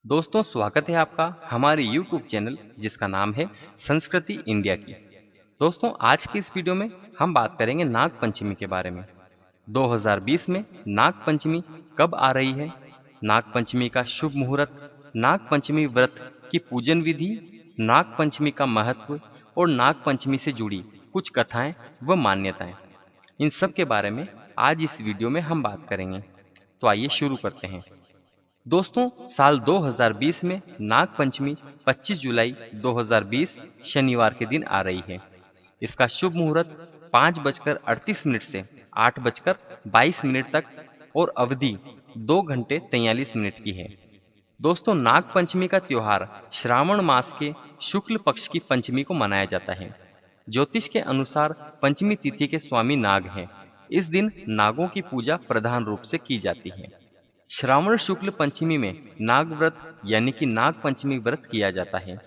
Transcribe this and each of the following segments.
दोस्तों, स्वागत है आपका हमारे YouTube चैनल जिसका नाम है संस्कृति इंडिया की। दोस्तों, आज की इस वीडियो में हम बात करेंगे नाग पंचमी के बारे में। 2020 में नाग पंचमी कब आ रही है, नाग पंचमी का शुभ मुहूर्त, नाग पंचमी व्रत की पूजन विधि, नाग पंचमी का महत्व और नाग पंचमी से जुड़ी कुछ कथाएं व मान्यताएं। इन सब के बारे में आज इस वीडियो में हम बात करेंगे। तो आइए शुरू करते हैं। दोस्तों, साल 2020 में नाग पंचमी 25 जुलाई 2020 शनिवार के दिन आ रही है। इसका शुभ मुहूर्त 5:38 से 8:22 तक और अवधि 2 घंटे 43 मिनट की है। दोस्तों, नाग पंचमी का त्योहार श्रावण मास के शुक्ल पक्ष की पंचमी को मनाया जाता है। ज्योतिष के अनुसार पंचमी तिथि के स्वामी नाग हैं। इस दिन नागों की पूजा प्रधान रूप से की जाती है। श्रावण शुक्ल पंचमी में नाग व्रत यानी कि नाग पंचमी व्रत किया जाता है।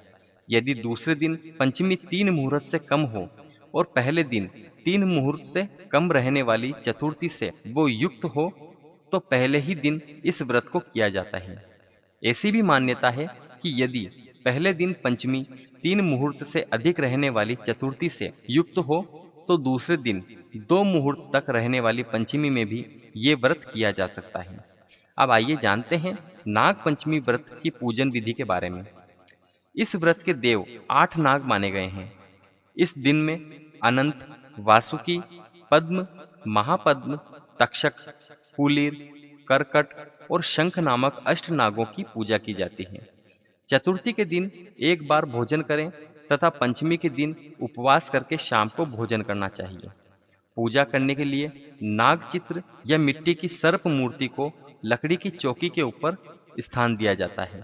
यदि दूसरे दिन पंचमी 3 मुहूर्त से कम हो और पहले दिन 3 मुहूर्त से कम रहने वाली चतुर्थी से वो युक्त हो तो पहले ही दिन इस व्रत को किया जाता है। ऐसी भी मान्यता है कि यदि पहले दिन पंचमी 3 मुहूर्त से अधिक रहने वाली चतुर्थी से युक्त हो तो दूसरे दिन 2 मुहूर्त तक रहने वाली पंचमी में भी ये व्रत किया जा सकता है। अब आइए जानते हैं नाग पंचमी व्रत की पूजन विधि के बारे में। इस व्रत के देव 8 नाग माने गए हैं। इस दिन में अनंत, वासुकी, पद्म, महापद्म, तक्षक, कुलीर, करकट और शंख नामक अष्ट नागों की पूजा की जाती है। चतुर्थी के दिन एक बार भोजन करें तथा पंचमी के दिन उपवास करके शाम को भोजन करना चाहिए। पूजा करने के लिए नाग चित्र या मिट्टी की सर्प मूर्ति को लकड़ी की चौकी के ऊपर स्थान दिया जाता है।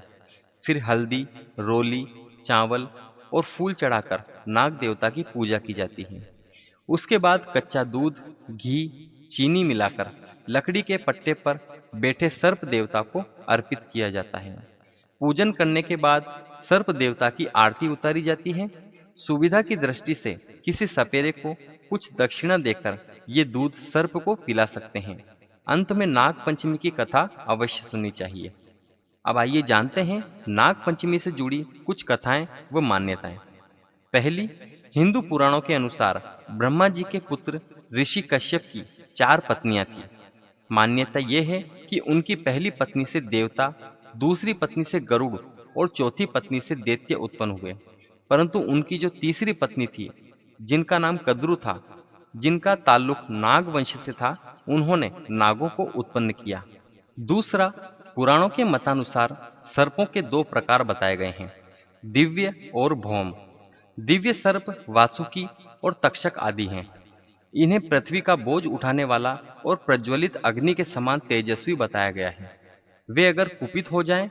फिर हल्दी, रोली, चावल और फूल चढ़ाकर नाग देवता की पूजा की जाती है। उसके बाद कच्चा दूध, घी, चीनी मिलाकर लकड़ी के पट्टे पर बैठे सर्प देवता को अर्पित किया जाता है। पूजन करने के बाद सर्प देवता की आरती उतारी जाती है। सुविधा की दृष्टि से किसी सपेरे को कुछ दक्षिणा देकर ये दूध सर्प को पिला सकते हैं। अंत में नाग पंचमी की कथा अवश्य सुननी चाहिए। अब आइए जानते हैं नाग पंचमी से जुड़ी कुछ कथाएं व मान्यताएं। पहली, हिंदू पुराणों के अनुसार ब्रह्मा जी के पुत्र ऋषि कश्यप की 4 पत्नियां थीं। मान्यता यह है कि उनकी पहली पत्नी से देवता, दूसरी पत्नी से गरुड़ और चौथी पत्नी से दैत्य उत्पन्न हुए। परंतु उनकी जो तीसरी पत्नी थी, जिनका नाम कद्रु था, जिनका ताल्लुक नाग वंश से था, उन्होंने नागों को उत्पन्न किया। दूसरा, पुराणों के मतानुसार सर्पों के 2 प्रकार बताए गए हैं, दिव्य और भौम। दिव्य सर्प वासुकी और तक्षक आदि हैं। इन्हें पृथ्वी का बोझ उठाने वाला और प्रज्वलित अग्नि के समान तेजस्वी बताया गया है। वे अगर कुपित हो जाएं,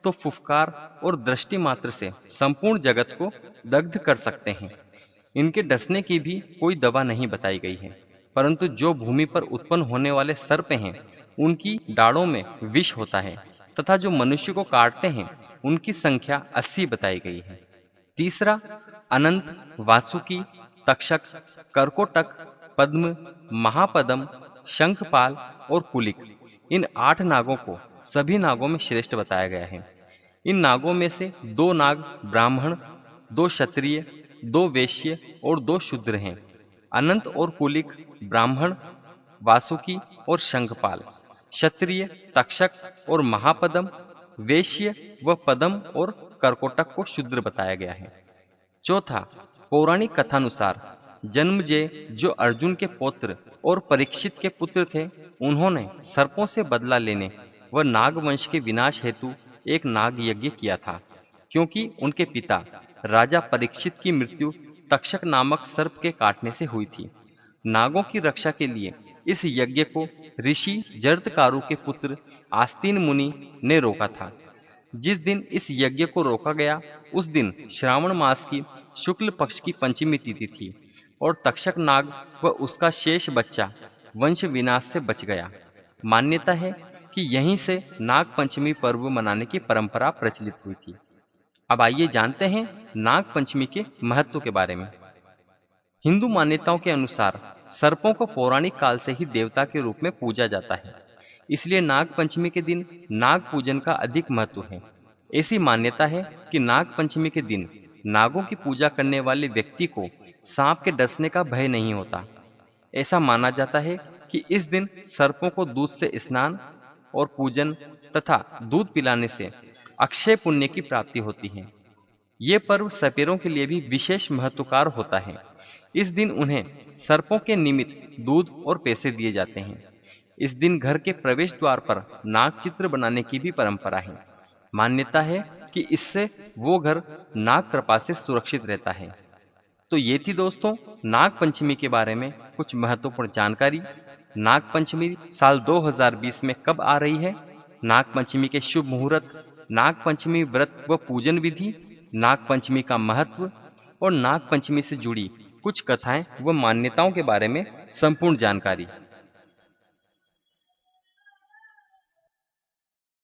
तो फुफकार और दृष्टि मात्र से संपूर्ण जगत को दग्ध कर सकते हैं। इनके डसने की भी कोई दवा नहीं बताई गई है, परंतु जो भूमि पर उत्पन्न होने वाले सर्प हैं, उनकी डाढ़ों में विष होता है तथा जो मनुष्य को काटते हैं, उनकी संख्या 80 बताई गई है। तीसरा, अनंत, वासुकी, तक्षक, करकोटक, पद्म, महापद्म, शंखपाल और कुलिक, इन 8 नागों को सभी नागों में श्रेष्ठ बताया गया है। इन नागों में से 2 नाग ब्राह्मण, 2 क्षत्रिय, 2 वैश्य और 2 शूद्र हैं। अनंत और कुलिक ब्राह्मण, वासुकी और शंखपाल क्षत्रिय, तक्षक और महापद्म वैश्य व पद्म और करकोटक को शूद्र बताया गया है। चौथा, पौराणिक कथानुसार जन्मजय, जो अर्जुन के पौत्र और परीक्षित के पुत्र थे, उन्होंने सर्पों से बदला लेने व नागवंश के विनाश हेतु एक नाग यज्ञ किया था, क्योंकि उनके पिता राजा परीक्षित की मृत्यु तक्षक नामक सर्प के काटने से हुई थी। नागों की रक्षा के लिए इस यज्ञ को ऋषि जरत्कारु के पुत्र आस्तीन मुनि ने रोका था। जिस दिन इस यज्ञ को रोका गया, उस दिन श्रावण मास की शुक्ल पक्ष की पंचमी तिथि थी और तक्षक नाग व उसका शेष बच्चा वंश विनाश से बच गया। मान्यता है कि यहीं से नाग पंचमी पर्व मनाने की परंपरा प्रचलित हुई थी। अब आइए जानते हैं नाग पंचमी के महत्व के बारे में। हिंदू मान्यताओं के अनुसार सर्पों को पौराणिक काल से ही देवता के रूप में पूजा जाता है, इसलिए नाग पंचमी के दिन नाग पूजन का अधिक महत्व है। ऐसी मान्यता है कि नाग पंचमी के दिन नागों की पूजा करने वाले व्यक्ति को सांप के डसने का भय नहीं होता। ऐसा माना जाता है कि इस दिन सर्पों को दूध से स्नान और पूजन तथा दूध पिलाने से अक्षय पुण्य की प्राप्ति होती है। ये पर्व सपेरों के लिए भी विशेष महत्वकार होता है। इस दिन उन्हें सर्पों के निमित्त दूध और पैसे दिए जाते हैं। इस दिन घर के प्रवेश द्वार पर नाग चित्र बनाने की भी परंपरा है। मान्यता है कि इससे वो घर नाग कृपा से सुरक्षित रहता है। तो ये थी दोस्तों नाग पंचमी के बारे में कुछ महत्वपूर्ण जानकारी। नाग पंचमी साल 2020 में कब आ रही है, नाग पंचमी के शुभ मुहूर्त, नाग पंचमी व्रत व पूजन विधि, नाग पंचमी का महत्व और नाग पंचमी से जुड़ी कुछ कथाएं व मान्यताओं के बारे में संपूर्ण जानकारी।